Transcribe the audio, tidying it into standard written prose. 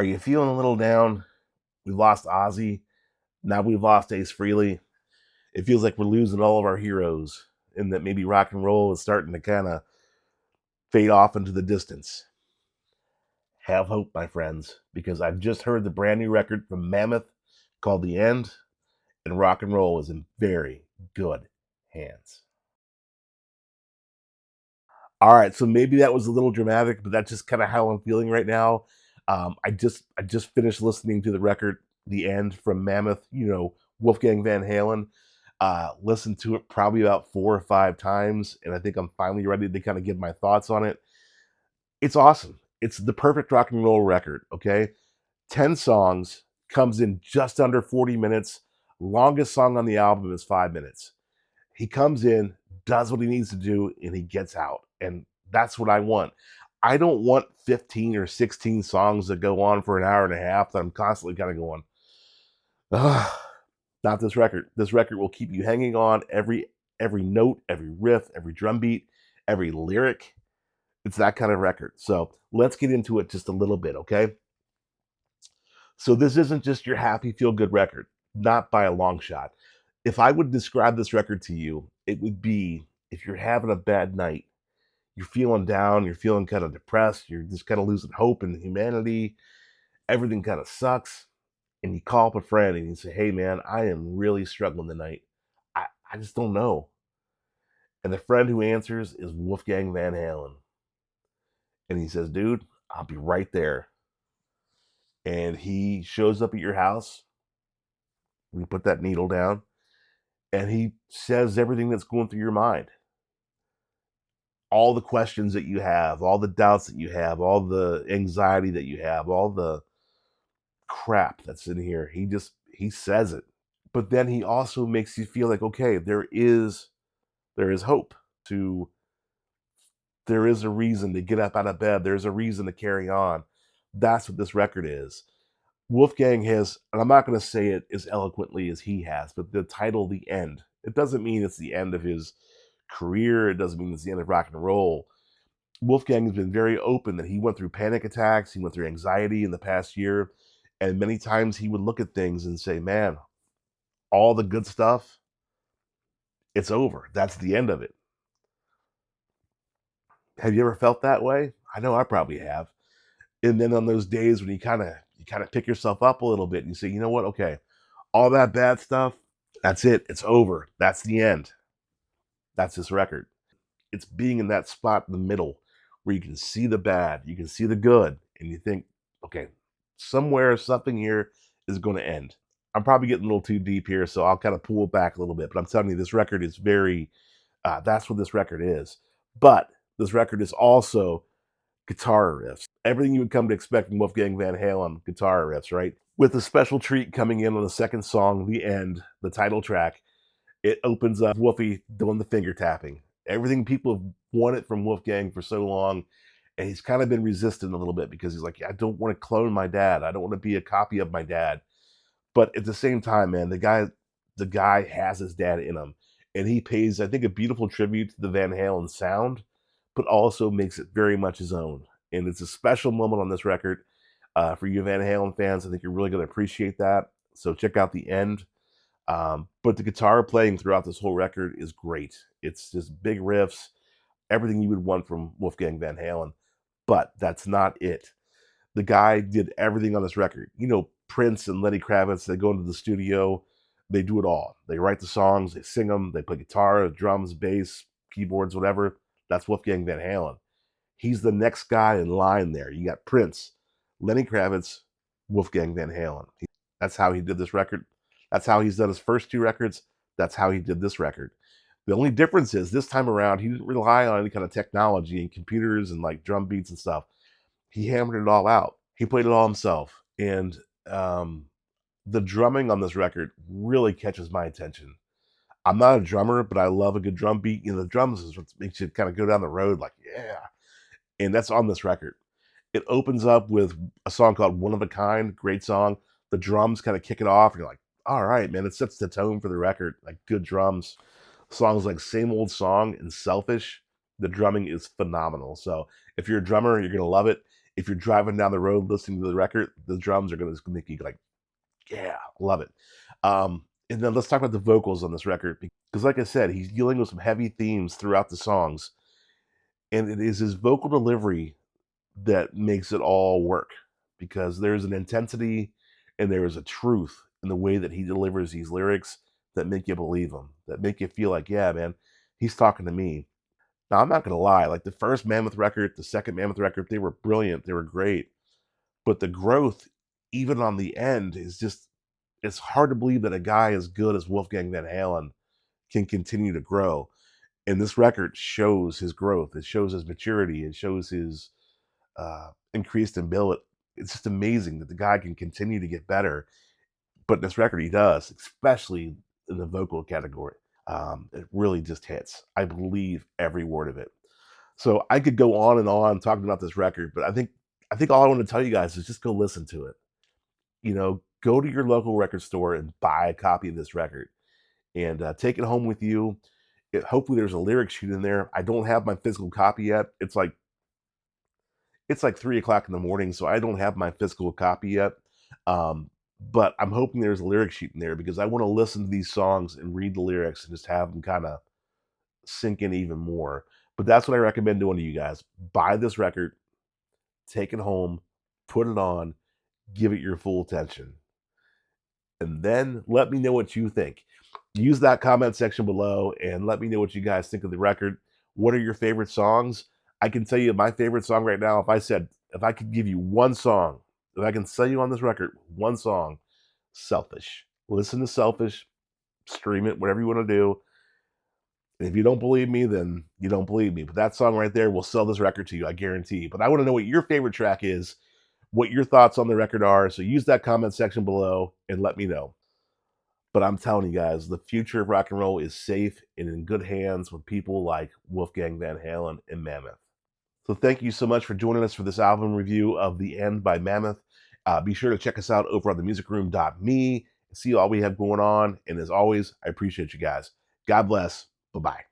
Are you feeling a little down? We lost Ozzy. Now we've lost Ace Frehley. It feels like we're losing all of our heroes, and that maybe rock and roll is starting to kind of fade off into the distance. Have hope, my friends, because I've just heard the brand new record from Mammoth called The End, and rock and roll is in very good hands. All right, so maybe that was a little dramatic, but that's just kind of how I'm feeling right now. I just finished listening to the record "The End" from Mammoth. Wolfgang Van Halen. Listened to it probably about 4 or 5 times, and I think I'm finally ready to kind of give my thoughts on it. It's awesome. It's the perfect rock and roll record. Okay, 10 songs, comes in just under 40 minutes. Longest song on the album is 5 minutes. He comes in, does what he needs to do, and he gets out. And that's what I want. I don't want 15 or 16 songs that go on for an hour and a half that I'm constantly kind of going, ugh, not this record. This record will keep you hanging on every note, every riff, every drum beat, every lyric. It's that kind of record. So let's get into it just a little bit, okay? So this isn't just your happy feel good record, not by a long shot. If I would describe this record to you, it would be if you're having a bad night, you're feeling down, you're feeling kind of depressed, you're just kind of losing hope in humanity, everything kind of sucks, and you call up a friend and you say, "Hey man, I am really struggling tonight. I just don't know." And the friend who answers is Wolfgang Van Halen. And he says, "Dude, I'll be right there." And he shows up at your house. We put that needle down, and he says everything that's going through your mind, all the questions that you have, all the doubts that you have, all the anxiety that you have, all the crap that's in here. He says it. But then he also makes you feel like, okay, there is hope to there is a reason to get up out of bed. There's a reason to carry on. That's what this record is. Wolfgang has, and I'm not going to say it as eloquently as he has, but the title, The End, it doesn't mean it's the end of his career. It doesn't mean it's the end of rock and roll. Wolfgang has been very open that he went through panic attacks, he went through anxiety in the past year, and many times he would look at things and say, "Man, all the good stuff, it's over. That's the end of it." Have you ever felt that way? I know I probably have. And then on those days when you kind of pick yourself up a little bit and you say, "You know what? Okay, all that bad stuff, that's it. It's over. That's the end." That's this record. It's being in that spot in the middle where you can see the bad, you can see the good, and you think, okay, somewhere, something here is going to end. I'm probably getting a little too deep here, so I'll kind of pull it back a little bit. But I'm telling you, this record is that's what this record is. But this record is also guitar riffs. Everything you would come to expect from Wolfgang Van Halen guitar riffs, right? With a special treat coming in on the second song, The End, the title track. It opens up Wolfie doing the finger tapping. Everything people have wanted from Wolfgang for so long, and he's kind of been resistant a little bit because he's like, "I don't want to clone my dad. I don't want to be a copy of my dad." But at the same time, man, the guy has his dad in him, and he pays, I think, a beautiful tribute to the Van Halen sound, but also makes it very much his own. And it's a special moment on this record for you Van Halen fans. I think you're really going to appreciate that. So check out The End. But the guitar playing throughout this whole record is great. It's just big riffs, everything you would want from Wolfgang Van Halen. But that's not it. The guy did everything on this record. Prince and Lenny Kravitz, they go into the studio, they do it all. They write the songs, they sing them, they play guitar, drums, bass, keyboards, whatever. That's Wolfgang Van Halen. He's the next guy in line there. You got Prince, Lenny Kravitz, Wolfgang Van Halen. That's how he did this record. That's how he's done his first two records. That's how he did this record. The only difference is this time around, he didn't rely on any kind of technology and computers and like drum beats and stuff. He hammered it all out. He played it all himself. And um, the drumming on this record really catches my attention. I'm not a drummer, but I love a good drum beat. The drums is what makes you kind of go down the road like, yeah. And that's on this record. It opens up with a song called One of a Kind, great song. The drums kind of kick it off, and you're like, all right, man, it sets the tone for the record, like good drums. Songs like Same Old Song and Selfish, the drumming is phenomenal. So if you're a drummer, you're going to love it. if you're driving down the road listening to the record, the drums are going to make you like, yeah, love it. And then let's talk about the vocals on this record because, like I said, he's dealing with some heavy themes throughout the songs, and it is his vocal delivery that makes it all work because there's an intensity and there is a truth in the way that he delivers these lyrics that make you believe him, that make you feel like, yeah, man, he's talking to me. Now, I'm not going to lie, like the first Mammoth record, the second Mammoth record, they were brilliant, they were great, but the growth, even on the end, is just, it's hard to believe that a guy as good as Wolfgang Van Halen can continue to grow. And this record shows his growth, it shows his maturity, it shows his increased ability. It's just amazing that the guy can continue to get better. But this record, he does, especially in the vocal category. It really just hits. I believe every word of it. So I could go on and on talking about this record, but I think all I want to tell you guys is just go listen to it. Go to your local record store and buy a copy of this record and take it home with you. Hopefully, there's a lyric sheet in there. I don't have my physical copy yet. It's like 3 o'clock in the morning, so I don't have my physical copy yet. But I'm hoping there's a lyric sheet in there because I want to listen to these songs and read the lyrics and just have them kind of sink in even more. But that's what I recommend doing to you guys. Buy this record, take it home, put it on, give it your full attention, and then let me know what you think. Use that comment section below and let me know what you guys think of the record. What are your favorite songs? I can tell you my favorite song right now. If I could give you one song, if I can sell you on this record, one song, Selfish. Listen to Selfish, stream it, whatever you want to do. And if you don't believe me, then you don't believe me. But that song right there will sell this record to you, I guarantee. But I want to know what your favorite track is, what your thoughts on the record are. So use that comment section below and let me know. But I'm telling you guys, the future of rock and roll is safe and in good hands with people like Wolfgang Van Halen and Mammoth. So thank you so much for joining us for this album review of The End by Mammoth. Be sure to check us out over on themusicroom.me and see all we have going on. And as always, I appreciate you guys. God bless. Bye-bye.